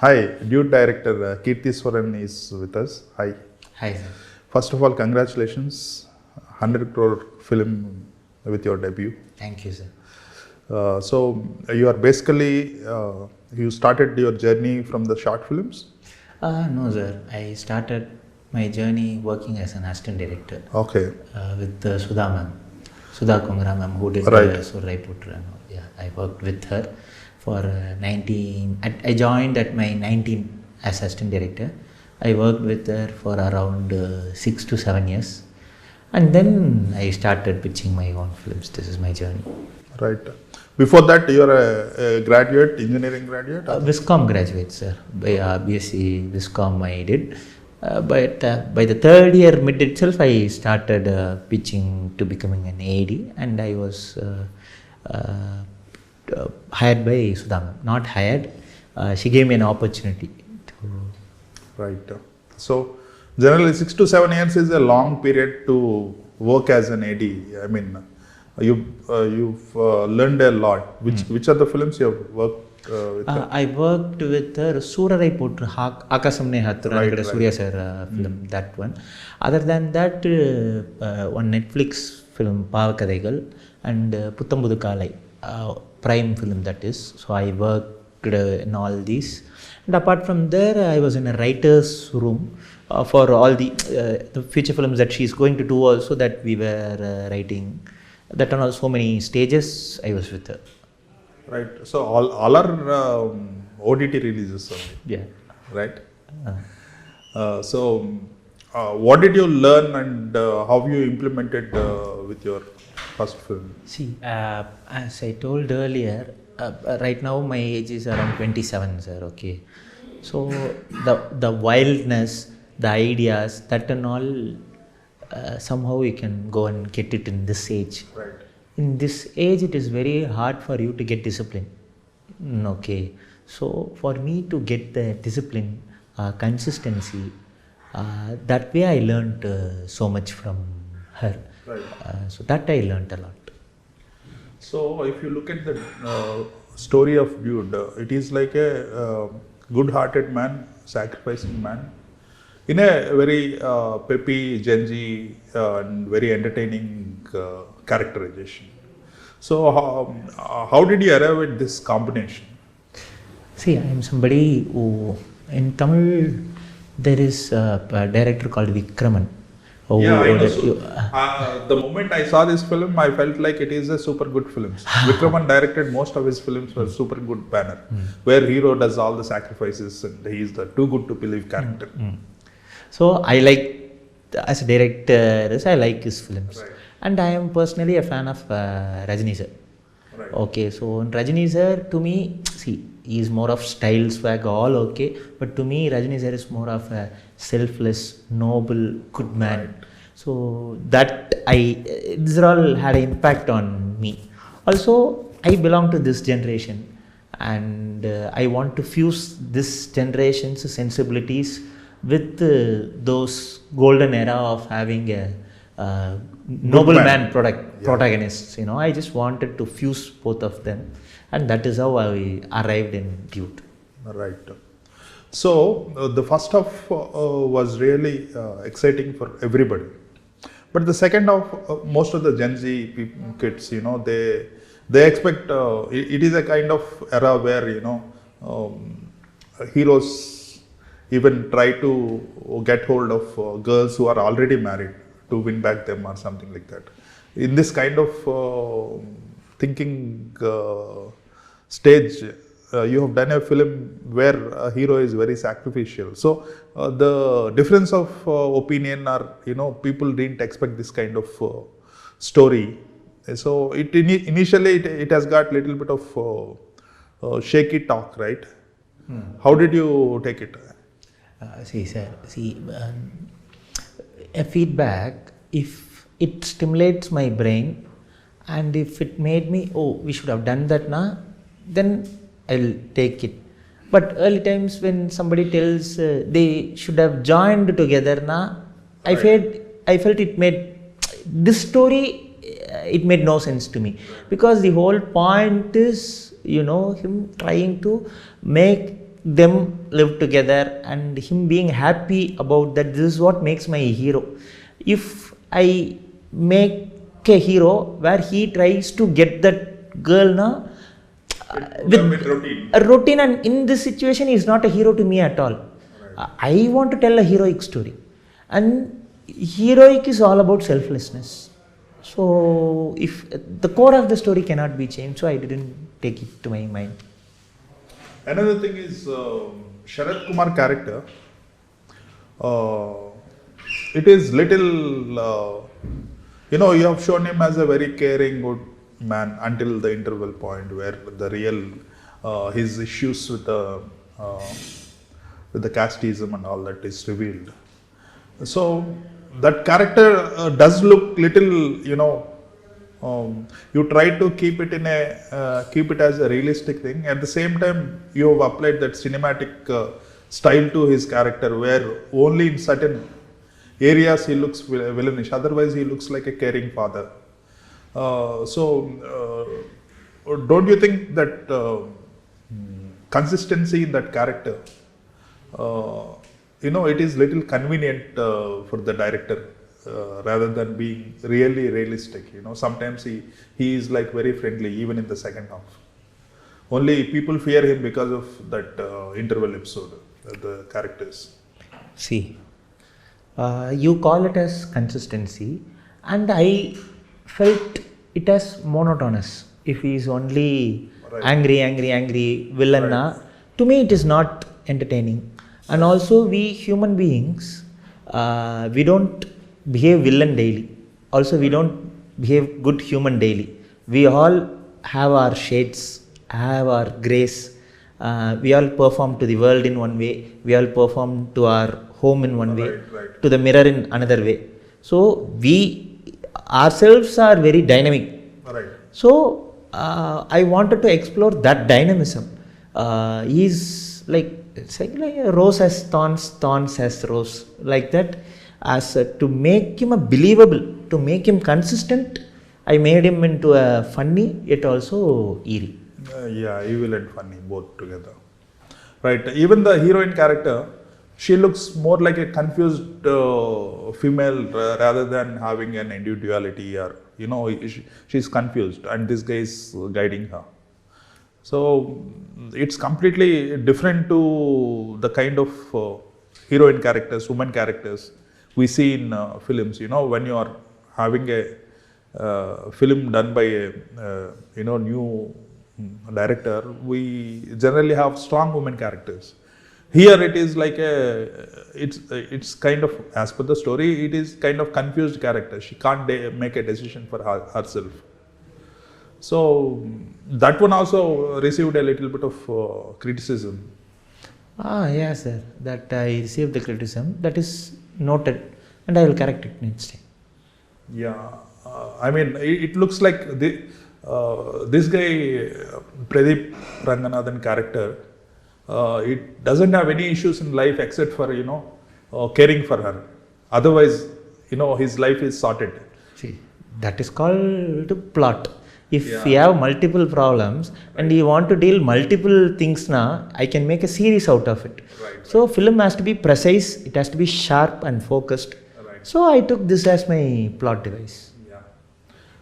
Hi, dude director Keerthiswaran is with us. Hi. Hi, sir. First of all, congratulations. 100 crore film with your debut. Thank you, sir. So, you are basically, you started your journey from the short films? No, sir. I started my journey working as an assistant director. Okay. With Sudha ma'am. Sudha Kongara ma'am, who did Right. Sudha Kongara. Yeah, I worked with her for 19. I joined at my 19 as assistant director. I worked with her for around 6 to 7 years. And then I started pitching my own films. This is my journey. Right. Before that, you are a graduate, engineering graduate? Viscom graduate, sir. By BSc Viscom I did. But by the third year mid itself, I started pitching to becoming an AD, and I was hired by Sudha ma'am. Not hired, she gave me an opportunity to. Right. So, generally 6 to 7 years is a long period to work as an AD. I mean, you've learned a lot. Which are the films you have worked with? I worked with her Surarai Potru Aakaasam Nee Haddhu Ra, Right. Surya sir film, that one. Other than that, one Netflix film Paava Kadhaigal and Putham Pudhu Kaalai, Prime film that is. So I worked in all these. And apart from there, I was in a writer's room for all the feature films that she's going to do also, that we were writing. That on so many stages I was with her. Right. So all are OTT releases only. Yeah. Right. So what did you learn and how you implemented with your first film? See, as I told earlier, right now my age is around 27, sir. Okay. So the wildness, the ideas, that and all, somehow you can go and get it in this age. Right. In this age, it is very hard for you to get discipline. Okay. So for me to get the discipline, consistency, that way I learned so much from her. Right. So that I learned a lot. So if you look at the story of Dude, it is like a good-hearted man, sacrificing man, in a very peppy, gengy, and very entertaining characterization. So how did you arrive at this combination? See, I am somebody who, in Tamil, there is a director called Vikraman. Yeah, I know. So, the moment I saw this film, I felt like it is a super good film. Vikraman directed most of his films for super good banner, where hero does all the sacrifices and he is the too good to believe character. So I like, as a director, I like his films. Right. And I am personally a fan of Rajini sir. Right. Okay, so Rajini sir, to me, see, he is more of style, swag, all okay. But to me, Rajini sir is more of a selfless, noble, good man. Right. So that these all had an impact on me. Also, I belong to this generation, and I want to fuse this generation's sensibilities with those golden era of having a noble man protagonists. You know, I just wanted to fuse both of them, and that is how I arrived in Dude. Right. So the first half was really exciting for everybody, but the second half, most of the Gen Z kids, you know, they expect it is a kind of era where, you know, heroes even try to get hold of girls who are already married to win back them or something like that. In this kind of thinking stage, you have done a film where a hero is very sacrificial. So the difference of opinion, or, you know, people didn't expect this kind of story. So initially it has got little bit of shaky talk, right? How did you take it? See, sir, a feedback, if it stimulates my brain and if it made me, oh, we should have done that now, then I'll take it. But early times when somebody tells they should have joined together now, I felt it made this story, it made no sense to me, because the whole point is, you know, him trying to make them live together and him being happy about that. This is what makes my hero. If I make a hero where he tries to get that girl now with routine. A routine, and in this situation he is not a hero to me at all. I want to tell a heroic story, and heroic is all about selflessness. So if the core of the story cannot be changed, so I didn't take it to my mind. Another thing is Sarathkumar character. It is little, you have shown him as a very caring, good man until the interval point where the real his issues with the casteism and all that is revealed. So that character does look little, you try to keep it keep it as a realistic thing. At the same time, you have applied that cinematic style to his character, where only in certain areas he looks villainish. Otherwise, he looks like a caring father. Don't you think that consistency in that character, it is little convenient for the director rather than being really realistic. Sometimes he is like very friendly even in the second half. Only people fear him because of that interval episode, the characters. See, you call it as consistency, and I felt it as monotonous. If he is only angry villain, to me it is not entertaining. And also, we human beings, we don't behave villain daily. Also, we don't behave good human daily. We all have our shades, have our grace. We all perform to the world in one way. We all perform to our home in one way, to the mirror in another way. So, we ourselves are very dynamic. So, I wanted to explore that dynamism. He's it's like a rose has thorns, thorns has rose, like that. As to make him believable, to make him consistent, I made him into a funny yet also eerie. Evil and funny both together. Right. Even the heroine character, she looks more like a confused female rather than having an individuality, or she's confused and this guy is guiding her. So it's completely different to the kind of heroine characters, woman characters we see in films. When you are having a film done by a new director, we generally have strong women characters. Here it is like it's kind of, as per the story, it is kind of confused character. She can't make a decision for herself. So that one also received a little bit of criticism. Yes, sir. That I received the criticism. That is noted, and I will correct it next time. It looks like this guy, Pradeep Ranganathan character, it doesn't have any issues in life except for caring for her. Otherwise, his life is sorted. See, that is called plot. If we have multiple problems and you want to deal multiple things now, I can make a series out of it. So film has to be precise, it has to be sharp and focused. So I took this as my plot device.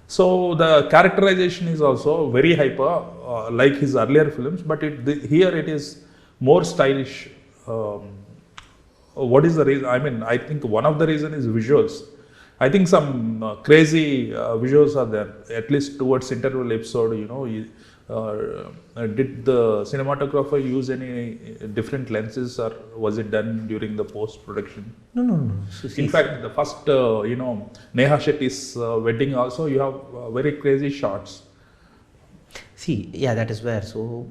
So the characterization is also very hyper, like his earlier films, but here it is more stylish. What is the reason? I think one of the reasons is visuals. I think some crazy visuals are there, at least towards interval episode. Did the cinematographer use any different lenses, or was it done during the post-production? No. In fact, the first, Neha Shetty's wedding also, you have very crazy shots. See, that is where. So,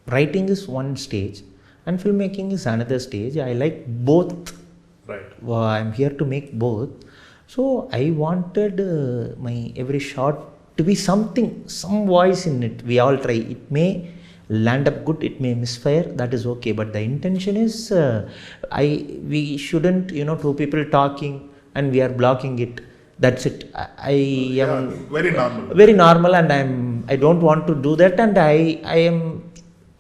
writing is one stage and filmmaking is another stage. I like both. Well, I'm here to make both. So I wanted my every shot to be something, some voice in it. We all try. It may land up good, it may misfire. That is okay. But the intention is, we shouldn't, two people talking and we are blocking it. That's it. I am very normal. Very normal, and I don't want to do that. And I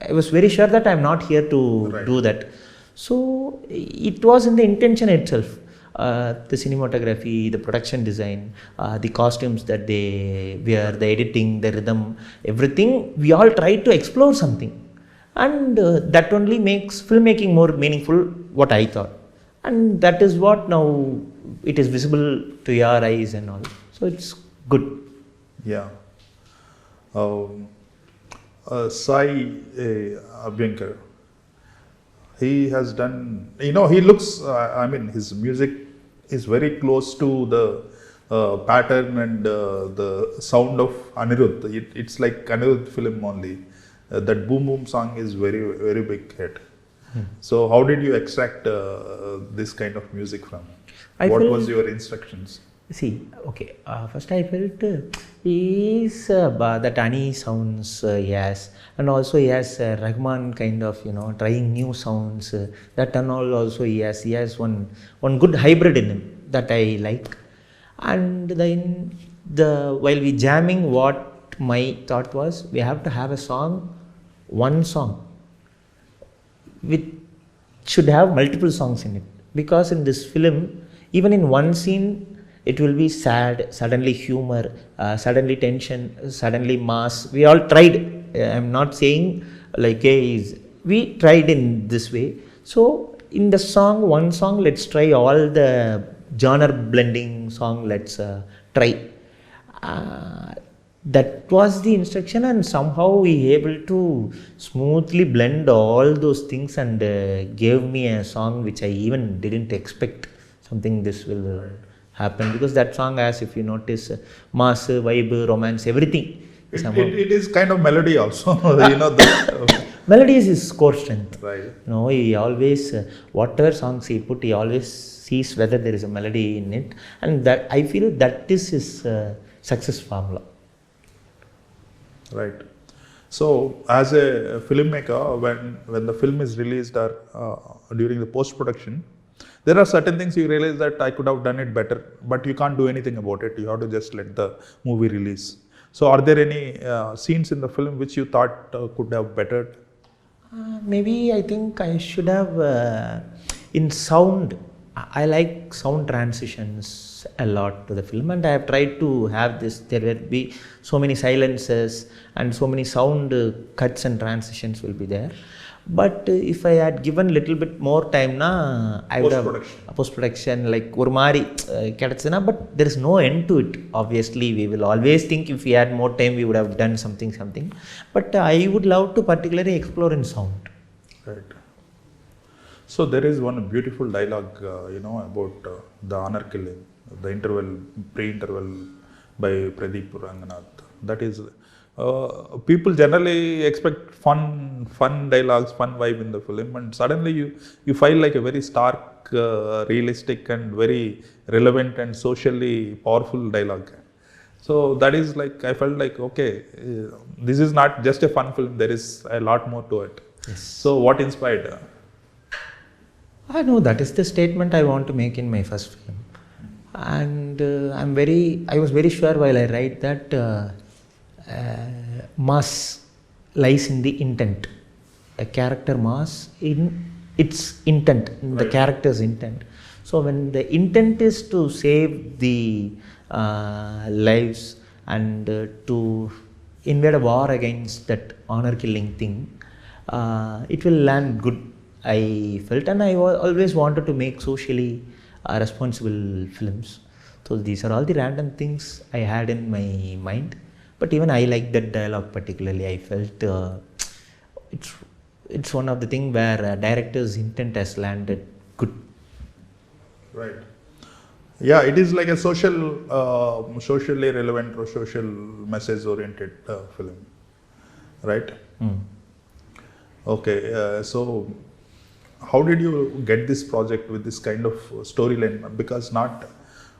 I was very sure that I'm not here to do that. So it was in the intention itself. The cinematography, the production design, the costumes that they wear, the editing, the rhythm, everything, we all tried to explore something. And that only makes filmmaking more meaningful, what I thought. And that is what now it is visible to your eyes and all. So it's good. Yeah. Sai Abhyankkar, he has done, he looks, his music is very close to the pattern and the sound of Anirudh. It's like Anirudh film only. That Boom Boom song is very, very big hit. So how did you extract this kind of music from? What was your instructions? See, okay, first I felt that Ani sounds, yes, and also he has Rahman kind of, trying new sounds, that and all also he has one good hybrid in him that I like. And then while we jamming, what my thought was, we have to have one song, which should have multiple songs in it, because in this film, even in one scene, it will be sad, suddenly humor, suddenly tension, suddenly mass. We all tried. I'm not saying like we tried in this way. So in the one song, let's try all the genre blending song. Let's try. That was the instruction, and somehow we able to smoothly blend all those things and gave me a song which I even didn't expect something this will happen, because that song has, if you notice, mass, vibe, romance, everything. It is kind of melody also. Melody is his core strength. Right. He always, whatever songs he put, he always sees whether there is a melody in it, and that I feel that is his success formula. Right. So, as a filmmaker, when the film is released or during the post-production, there are certain things you realize that I could have done it better, but you can't do anything about it. You have to just let the movie release. So, are there any scenes in the film which you thought could have bettered? Maybe I think I should have, in sound, I like sound transitions a lot to the film, and I have tried to have this. There will be so many silences and so many sound cuts and transitions will be there. But if I had given little bit more time, I would have post-production like ஒரு மாதிரி கிடைச்சதுனா, but there is no end to it. Obviously, we will always think if we had more time, we would have done something. But I would love to particularly explore in sound. Right. So there is one beautiful dialogue, about the honor killing, the pre-interval by Pradeep Ranganathan. That is, people generally expect fun dialogues, fun vibe in the film, and suddenly you find like a very stark, realistic and very relevant and socially powerful dialogue. So that is like, I felt like, okay, this is not just a fun film, there is a lot more to it. Yes. So what inspired? I know that is the statement I want to make in my first film. And I was very sure while I write that mass lies in the intent. A character mass in its intent, in the character's intent. So when the intent is to save the lives and to invade a war against that honor killing thing, it will land good, I felt, and I always wanted to make socially responsible films. So these are all the random things I had in my mind. But even I like that dialogue particularly. I felt it's one of the things where a director's intent has landed good. Right. Yeah, it is like a socially relevant or social message-oriented film, right? Okay, so how did you get this project with this kind of storyline? Because not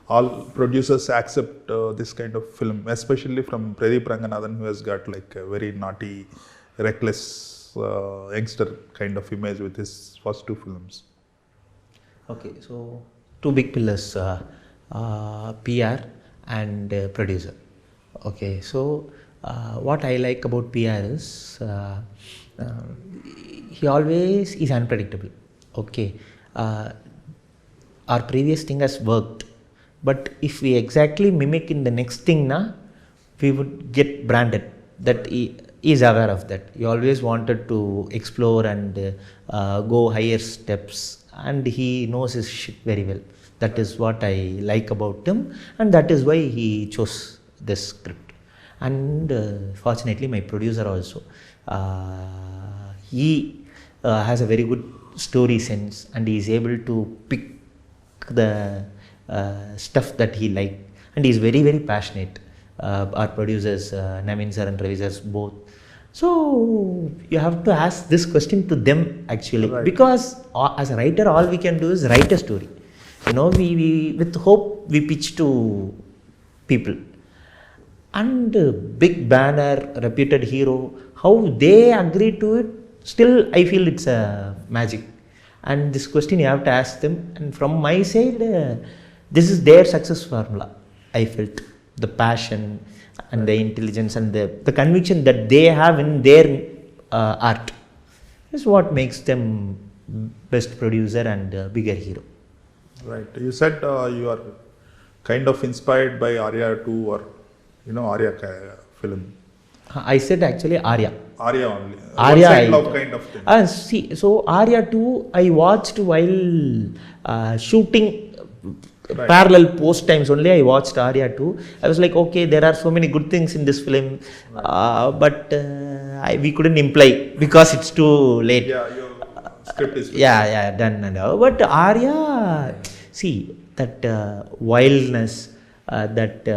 all producers accept this kind of film, especially from Pradeep Ranganathan, who has got like a very naughty, reckless youngster kind of image with his first two films. Okay, so two big pillars, PR and producer. Okay, so what I like about PR is He always is unpredictable. Okay, our previous thing has worked, but if we exactly mimic in the next thing, we would get branded. That he is aware of that. He always wanted to explore and go higher steps, and he knows his shit very well. That is what I like about him, and that is why he chose this script. And fortunately, my producer also, he has a very good story sense, and he is able to pick the stuff that he liked, and he is very, very passionate. Our producers, Naveen sir and Ravi sir, both. So you have to ask this question to them actually, Right. because as a writer, all we can do is write a story. We with hope we pitch to people, and big banner, reputed hero, how they agree to it. Still, I feel it's a magic. And this question you have to ask them. And from my side, this is their success formula. I felt the passion and the intelligence and the conviction that they have in their art is what makes them best producer and bigger hero. Right. You said you are kind of inspired by Arya 2 or Arya film. I said actually Arya. Arya only. Arya, One side love kind of thing. See, so Arya 2 I watched while shooting. Right. Parallel post times only I watched Arya 2. I was like, okay, there are so many good things in this film, but we couldn't imply because it's too late. Yeah, your script is. Done and all. But Arya, see that wildness, that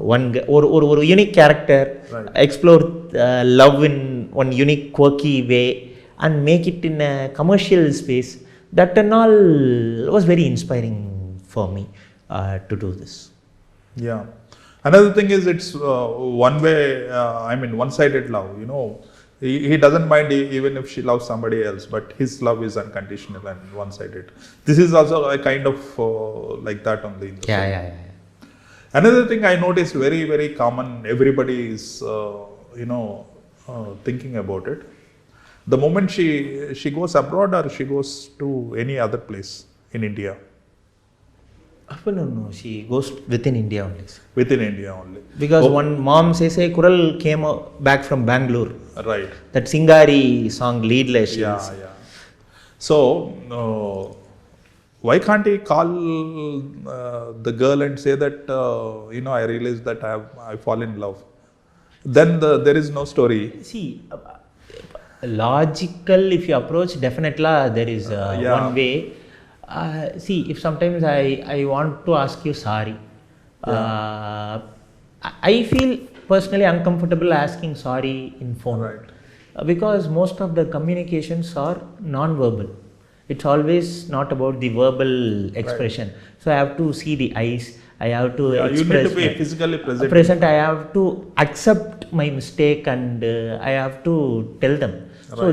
one or unique character, Right. explore love in one unique quirky way and make it in a commercial space. That and all was very inspiring for me to do this. Yeah. Another thing is it's one way, one-sided love. He doesn't mind even if she loves somebody else, but his love is unconditional and one-sided. This is also a kind of like that only. In the film. Yeah. Another thing I noticed very, very common, everybody is, thinking about it. The moment she goes abroad or she goes to any other place in India. No, she goes within India only. Within India only. Because one mom says, hey, Kural came back from Bangalore. Right. That Singari song, Leadless. Yeah. So, why can't he call the girl and say that, I realized that I fall in love. Then there is no story. See, logical, if you approach, definitely there is one way. See, if sometimes I want to ask you sorry, I feel personally uncomfortable asking sorry in phone. Right. Because most of the communications are non-verbal. It's always not about the verbal expression. Right. So I have to see the eyes. I have to express. You need to be physically present. I have to accept my mistake and I have to tell them. Right. So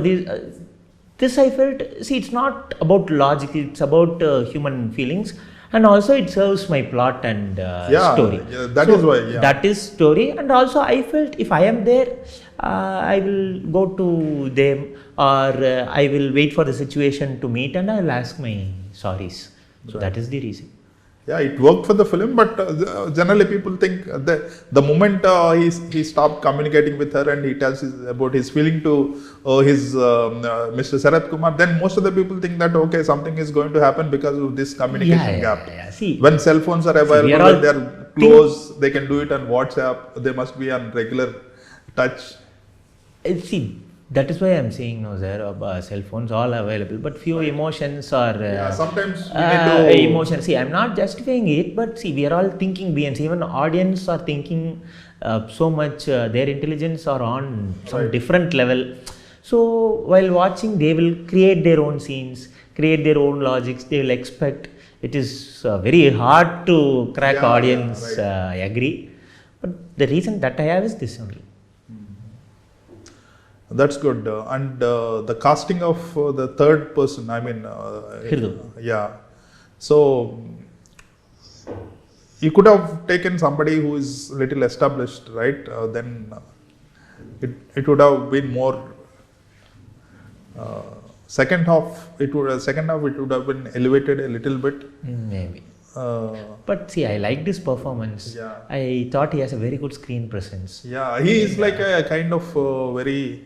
this I felt, see, it's not about logic, it's about human feelings, and also it serves my plot and story. Yeah, that is why. Yeah. That is story, and also I felt if I am there, I will go to them or I will wait for the situation to meet and I will ask my sorries. So that is the reason. Yeah, it worked for the film, but generally people think the moment he stopped communicating with her and he tells about his feeling to his Mr. Sarathkumar, then most of the people think that okay, something is going to happen because of this communication gap. See, when cell phones are available, they are close, they can do it on WhatsApp, they must be on regular touch. See, that is why I am saying no, sir. Cell phones all available, but few emotions are. Sometimes we need to emotions. See, I am not justifying it, but see, we are all thinking beings. Even audience are thinking so much. Their intelligence are on some different level. So while watching, they will create their own scenes, create their own logics. They will expect. It is very hard to crack audience. I agree, but the reason that I have is this only. That's good. And the casting of the third person, Hirdu. Yeah. So, you could have taken somebody who is little established, right? Then it would have been more Second half it would have been elevated a little bit. Maybe. Uh, But see, I like this performance. Yeah. I thought he has a very good screen presence. Yeah, he is like a kind of very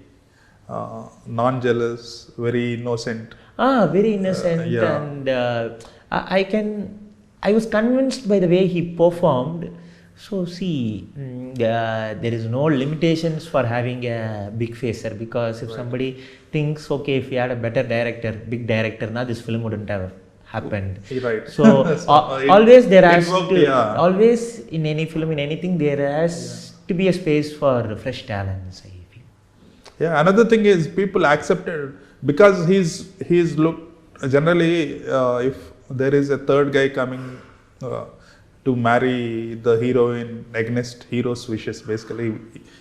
non-jealous, very innocent. Very innocent, yeah. and I was convinced by the way he performed. So see, there is no limitations for having a big facer, because if somebody thinks, okay, if we had a better director, big director, now this film wouldn't have happened. Right. So always there has worked, to, yeah. always in any film, in anything, there has to be a space for fresh talents, I feel. Yeah, another thing is people accepted because he's looked generally if there is a third guy coming to marry the heroine against hero's wishes, basically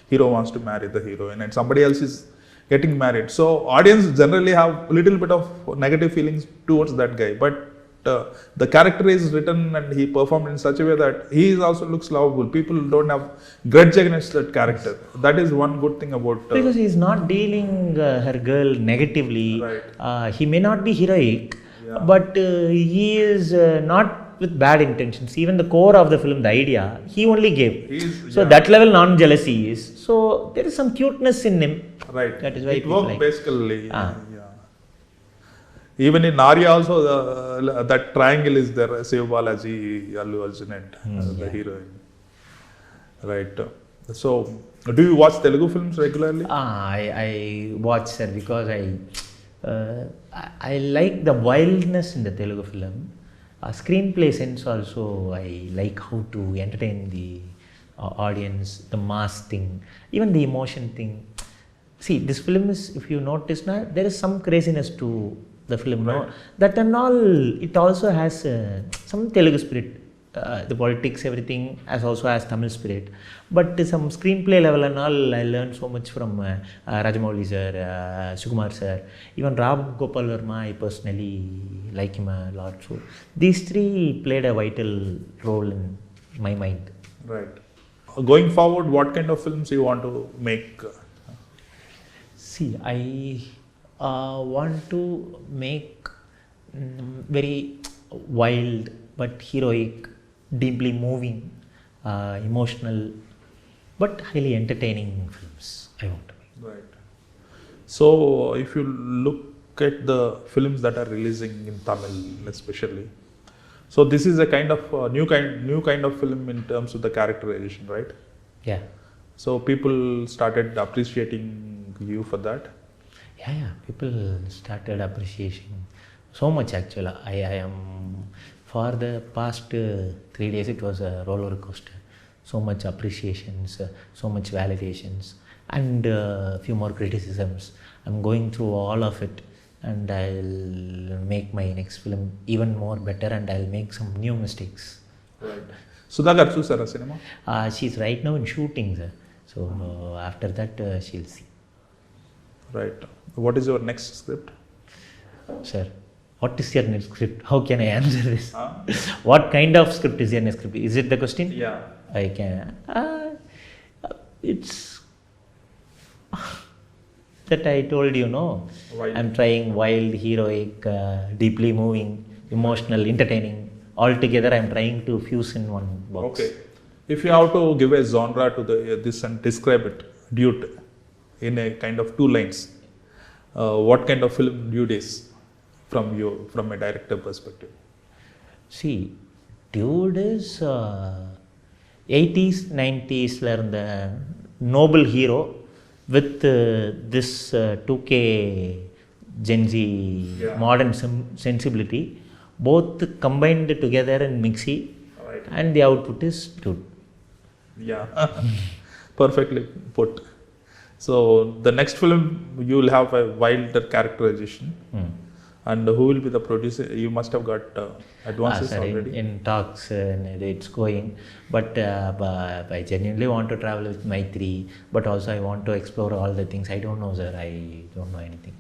hero wants to marry the heroine and somebody else is getting married, so audience generally have a little bit of negative feelings towards that guy, but the character is written and he performed in such a way that he is also looks lovable. People don't have grudge against that character. That is one good thing about because he is not dealing her girl negatively. Right. He may not be heroic, Yeah. but he is not with bad intentions. Even the core of the film, the idea, he only gave. He's, So yeah. that level non-jealousy is. So there is some cuteness in him. Right. That is why it people worked like. basically. Ah. Yeah. Even in Arya also that triangle is there. Shiv Balaji, Allu Arjun and the heroine. Right. So, do you watch Telugu films regularly? I watch, sir, because I like the wildness in the Telugu film. Screenplay sense also, I like how to entertain the audience, the mass thing, even the emotion thing. See, this film is, if you notice now, there is some craziness to the film, Right. no? That and all, it also has some Telugu spirit. The politics, everything also has Tamil spirit. But some screenplay level and all, I learned so much from Rajamouli sir, Sukumar sir, even Ram Gopal Varma, I personally like him a lot. So these three played a vital role in my mind. Right. Going forward, what kind of films you want to make? See, I want to make very wild but heroic, deeply moving, emotional, but highly entertaining films. I want to make. Right. So, if you look at the films that are releasing in Tamil, especially, so this is a kind of new kind of film in terms of the characterization, right? Yeah. So people started appreciating you for that. Yeah. People started appreciating so much actually. I am, for the past 3 days, it was a roller coaster. So much appreciations, so much validations, and a few more criticisms. I'm going through all of it, and I'll make my next film even more better, and I'll make some new mistakes. Right. Sudha garu chusara cinema? She's right now in shooting, sir. So after that, she'll see. Right. What is your next script? Sir, what is your next script? How can I answer this? What kind of script is your next script? Is it the question? Yeah. I can. It's that I told you, no. Wild. I'm trying wild, heroic, deeply moving, emotional, entertaining. All together, I'm trying to fuse in one box. Okay. If you have to give a genre to this and describe it, Dude, in a kind of 2 lines, what kind of film Dude is from a director perspective? See, Dude is 80s, 90s the noble hero with this 2K Gen Z modern sensibility, both combined together in mixie, Right. and the output is Dude. Yeah, perfectly put. So the next film you will have a wilder characterization, and who will be the producer? You must have got advances Sir, already. in talks, it's going, but I genuinely want to travel with Maitri, but also I want to explore all the things. I don't know, sir. I don't know anything.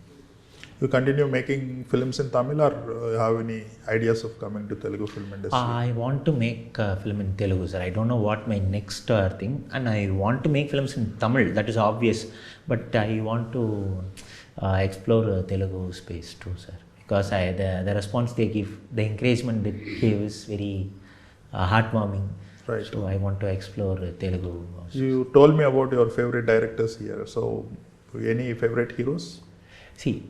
You continue making films in Tamil, or have any ideas of coming to Telugu film industry? I want to make a film in Telugu, sir. I don't know what my next thing, and I want to make films in Tamil. That is obvious, but I want to explore Telugu space too, sir. Because the response they give, the encouragement they give is very heartwarming. Right. So I want to explore Telugu also. You told me about your favorite directors here. So, any favorite heroes? See,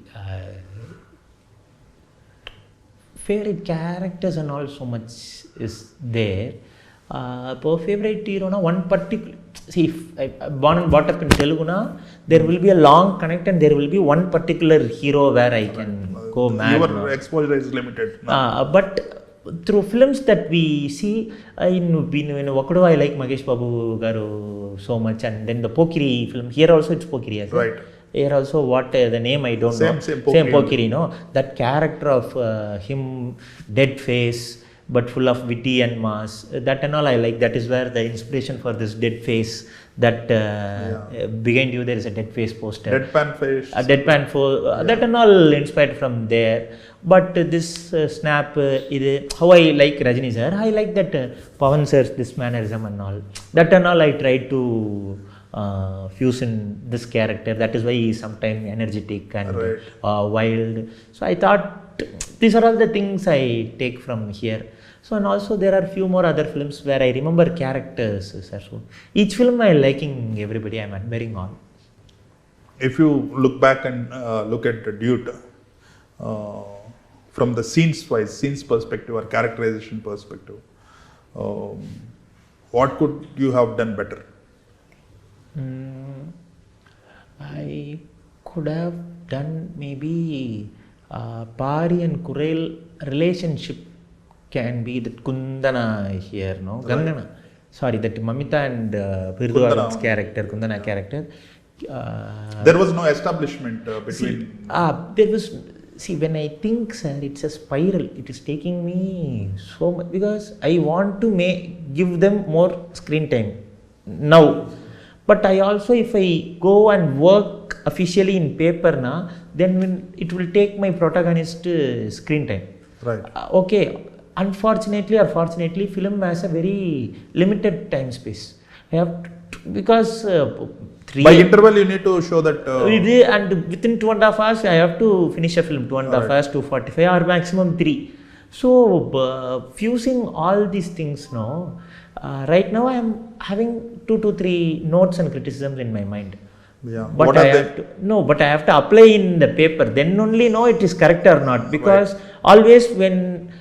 favorite characters and all so much is there. Favorite hero na one particular. See, if I born and brought up in Telugu na, there will be a long connect and there will be one particular hero where I can go mad. Your exposure is limited. But through films that we see in Vakadu, I like Mahesh Babu garu so much, and then the Pokiri film. Here also it's Pokiri, yes, Right. Here also what the name I don't know. Same Pokiri, no. That character of him, dead face, but full of witty and mass. That and all I like. That is where the inspiration for this dead face. That behind you there is a dead face poster. Deadpan face. That and all inspired from there. But this snap, how I like Rajini sir. I like that Pavan sir's this mannerism and all. That and all I tried to fuse in this character. That is why he is sometimes energetic and wild. So I thought these are all the things I take from here. So and also there are few more other films where I remember characters, sir. So each film I liking everybody, I am admiring all. If you look back and look at the Dude, from the scenes perspective or characterization perspective, what could you have done better? I could have done maybe Pari and Kural relationship can be that Kundana here, no? Gangana. Sorry, that Mamita and Keerthiswaran's character, Kundana character. There was no establishment between. There was. See, when I think, sir, it's a spiral. It is taking me so much because I want to give them more screen time now. But I also, if I go and work officially in paper na, then it will take my protagonist screen time. Right. Okay. Unfortunately or fortunately, film has a very limited time space. I have to, because by interval you need to show that. And within 2.5 hours, I have to finish a film. 2.5 hours, 2:45 or maximum 3. So fusing all these things now. Right now, I am having 2 to 3 notes and criticisms in my mind. Yeah. But but I have to apply in the paper. Then only know it is correct or not. Because always when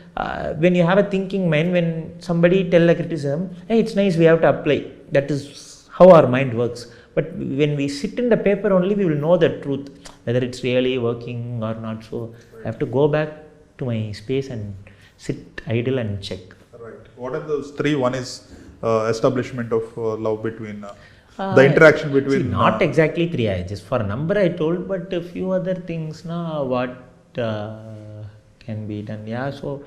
you have a thinking mind, when somebody tell a criticism, hey, it's nice, we have to apply. That is how our mind works. But when we sit in the paper only, we will know the truth, whether it's really working or not. So I have to go back to my space and sit idle and check. Right. What are those 3? One is establishment of love between the interaction between. See, not exactly 3. Just for a number I told, but a few other things. What can be done? Yeah. So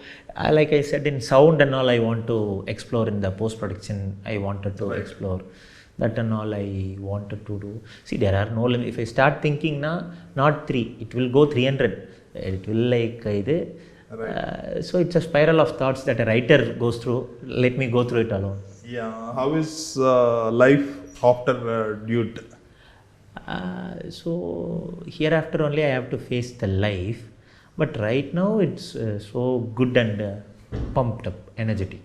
like I said, in sound and all, I want to explore in the post production. I wanted to explore. That and all I wanted to do. See, there are no limit. If I start thinking not 3, it will go 300. It will like so it's a spiral of thoughts that a writer goes through. Let me go through it alone. Yeah. How is life after Dude? So hereafter only I have to face the life. But right now it's so good and pumped up, energetic.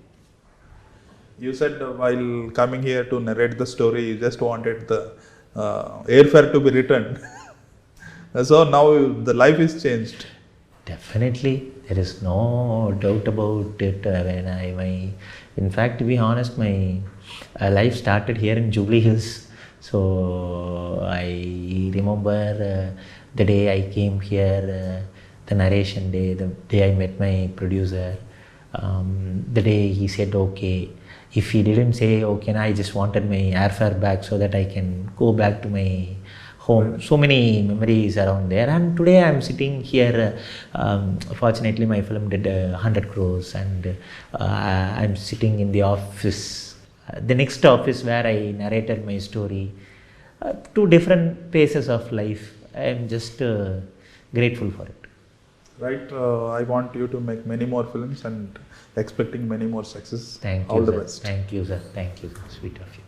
You said while coming here to narrate the story, you just wanted the airfare to be returned. So now the life is changed. Definitely, there is no doubt about it. In fact, to be honest, my life started here in Jubilee Hills. So I remember the day I came here, the narration day, the day I met my producer, the day he said okay. If he didn't say okay, I just wanted my airfare back so that I can go back to my home. So many memories around there. And today I am sitting here. Fortunately, my film did 100 crores, and I am sitting in the office, the next office where I narrated my story. 2 different phases of life. I am just grateful for it. Right. I want you to make many more films and expecting many more success. Thank you. All the sir. best. Thank you, sir. Thank you. Sweet of you.